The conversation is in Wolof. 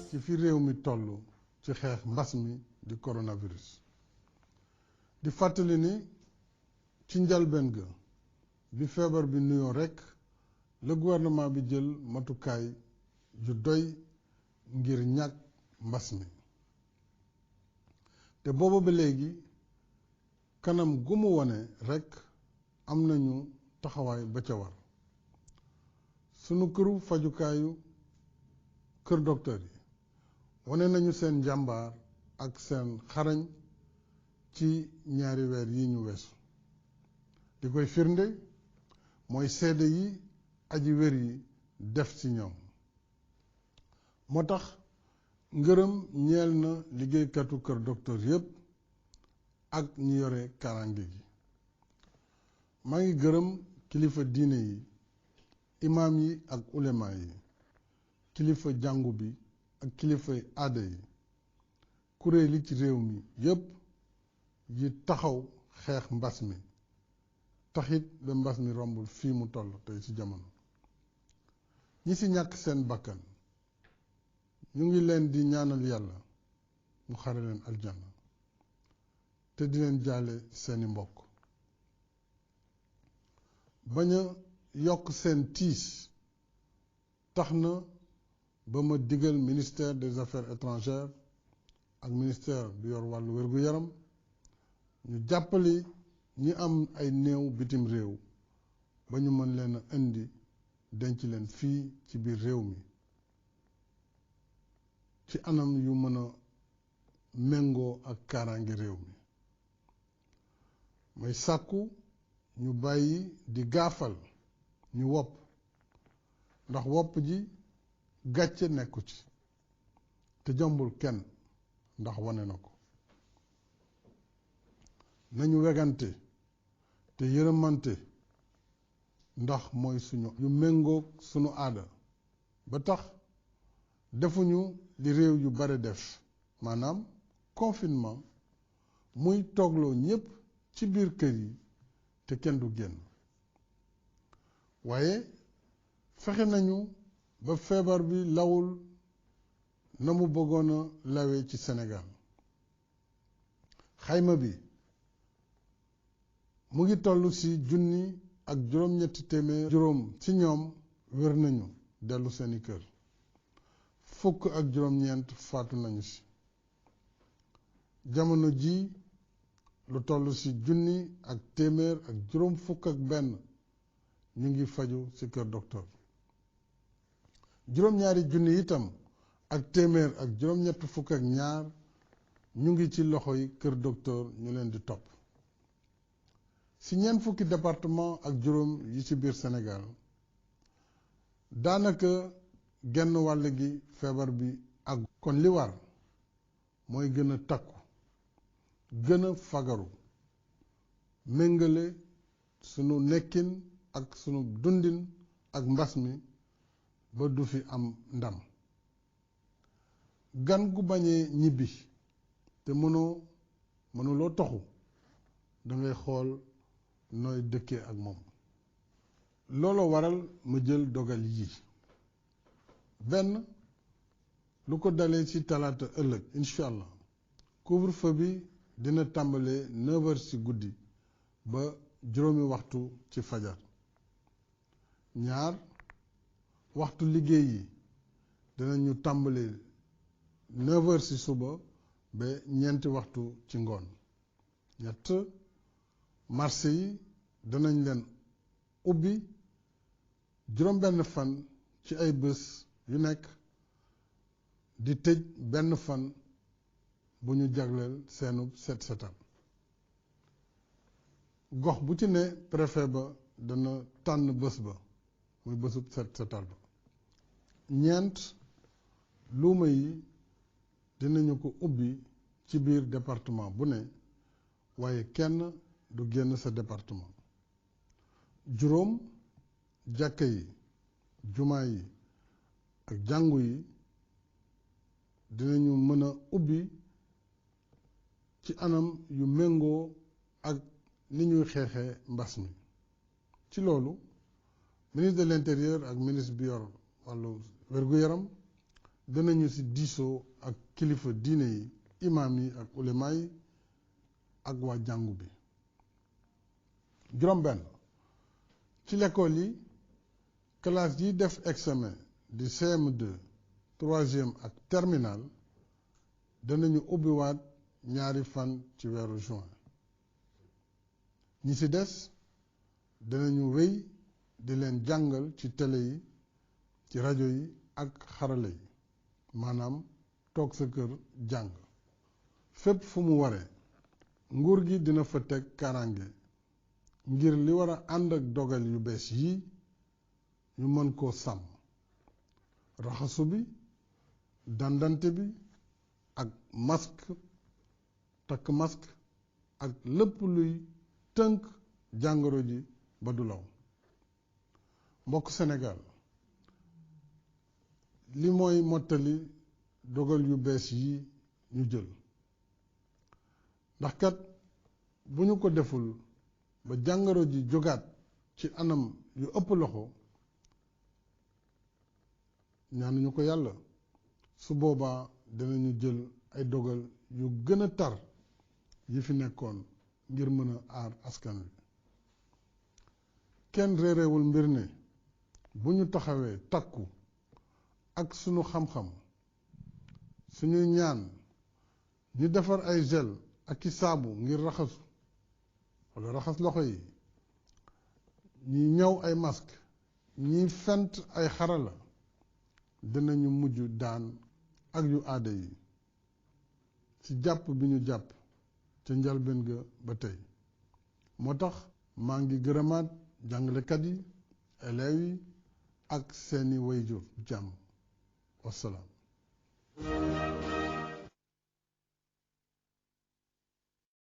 ci fi réew mi toll ci xeex mbas mi di coronavirus di fàttali ni ci njalbeen ga bi feebar bi nuyoo rekk le gouvernement bi jël matukaay yu doy ngir ñàkk mbas mi te booba ba léegi kanam gu mu wone rekk am nañu taxawaay ba ca war sunu këru fajukaayu kër docteur yi wane nañu seen njàmbaar ak seen xarañ ci ñaari weer yi ñu weesu li koy firnde mooy seede yi aji wér yi def ci ñoom moo tax ngërëm ñeel na liggéeykatu kër docteur yépp ak ñi yore karange gi maa ngi gërëm kilifa diine yi imaam yi ak ulema yi kilifa jàngu bi ak kilifa aada yi kuréel yi ci réew mi yépp yi taxaw xeex mbas mi taxit ba mbas mi rombul fii mu toll tey ci jamono ñi ci ñàkk seen bakkan ñu ngi leen di ñaanal yàlla mu xare leen aljanna te di leen jaale seeni mbokk bañ a yokk seen tiis tax na ba ma digal ministère des affaires étrangères ak ministère bi yor wàllu wér-gu-yaram ñu jàppali ñi am ay néew bitim réew ba ñu mën leen a indi denc leen fii ci biir réew mi ci anam yu mën a méngoo ak kaaraange réew mi may sàkku ñu bàyyi di gaafal ñu wopp ndax wopp ji gàcce nekku ci te jombul kenn ndax wane na ko nañu wegante te yërëmante ndax mooy suñu yu méngoog sunu aada ba tax defuñu li réew yu bare def maanaam confinement muy toogloo ñépp ci biir kër yi te kenn du génn waaye fexe nañu ba feebar bi lawul na mu bëggoon a lawee ci Sénégal xayma bi mu ngi toll ci 1,7 ci ñoom wér nañu dellu seeni kër 19 faatu nañu ci jamono ji lu toll ci 1,151 ñu ngi faju ci kër docteur juróom-ñaari junni itam ak téeméer ak juróom-ñett fukk ak ñaar ñu ngi ci loxoy kër docteur ñu leen di topp ci ñeent fukki département ak juróom yi ci biir Sénégal daanaka genn wàll gi feebar bi ak kon li war mooy gën a takku gën a fagaru méngale sunu nekkin ak sunu dundin ak mbas mi ba du fi am ndam gan gu bañee ñibbi te mënuloo toxu dangay xool nooy dëkkee ak moom looloo waral ma jël dogal yi benn lu ko dalee ci talaata ëllëg incha allah couvre-feu bi dina tàmbalee 9h ci guddi ba juróomi waxtu ci fajar ñaar waxtu liggéey yi dinañu tàmbalee 9h ci suba ba ñeenti waxtu ci ngoon ñett marché yi danañ leen ubbi juróom-benn fan ci ay bés yu nekk di tëj benn fan bu ñu jagleel seenub set setal gox bu ci ne préfet ba dana tànn bés ba muy bésub set setal ba ñeent luuma yi dinañu ko ubbi ci biir département bu ne waaye kenn du génn sa département juróom jàkka yi jumaa yi ak jàngu yi dinañu mën a ubbi ci anam yu méngoo ak ni ñuy xeexee mbas mi ci loolu ministre de l'intérieur ak ministre bi yor wàllu wér-gu-yaram danañu ci diisoo ak kilifa diine yi imaam yi ak ulema yi ak waa jàngu bi. juróom-benn ci l'école yi classe yi def examen di CM2 troisième ak terminal danañu ubbiwaat ñaari fan ci weeru juin. ñi ci des danañu wéy di leen jàngal ci télé yi ci rajo yi ak xarala yi maanaam toog sa kër jàng. fépp fu mu waree nguur gi dina fa teg kaaraange ngir li war a ànd ak dogal yu bees yi ñu mën koo sàmm. raxasu bi dandante bi ak masque takk masque ak lépp luy tënk jàngoro ji ba du law. mbokk Sénégal li mooy mottali dogal yu bees yi ñu jël ndax kat bu ñu ko deful ba jàngoro ji jógaat ci anam yu ëpp loxo ñaanuñu ko yàlla su boobaa dinañu jël ay dogal yu gën a tar yi fi nekkoon ngir mën a aar askan wi. kenn réerewul mbir ne bu ñu taxawee takku ak sunu xam-xam suñuy ñaan ñu defar ay gel ak i saabu ngir raxasu walla raxas loxo yi ñi ñëw ay masque ñi fent ay xarala dinañu mujj daan ak yu aada yi ci jàpp bi ñu jàpp ca njalbeen ga ba tey. moo tax maa ngi gërëmaat jàngalekat yi élèves yi ak seeni wayjur jàmm. wassalaam.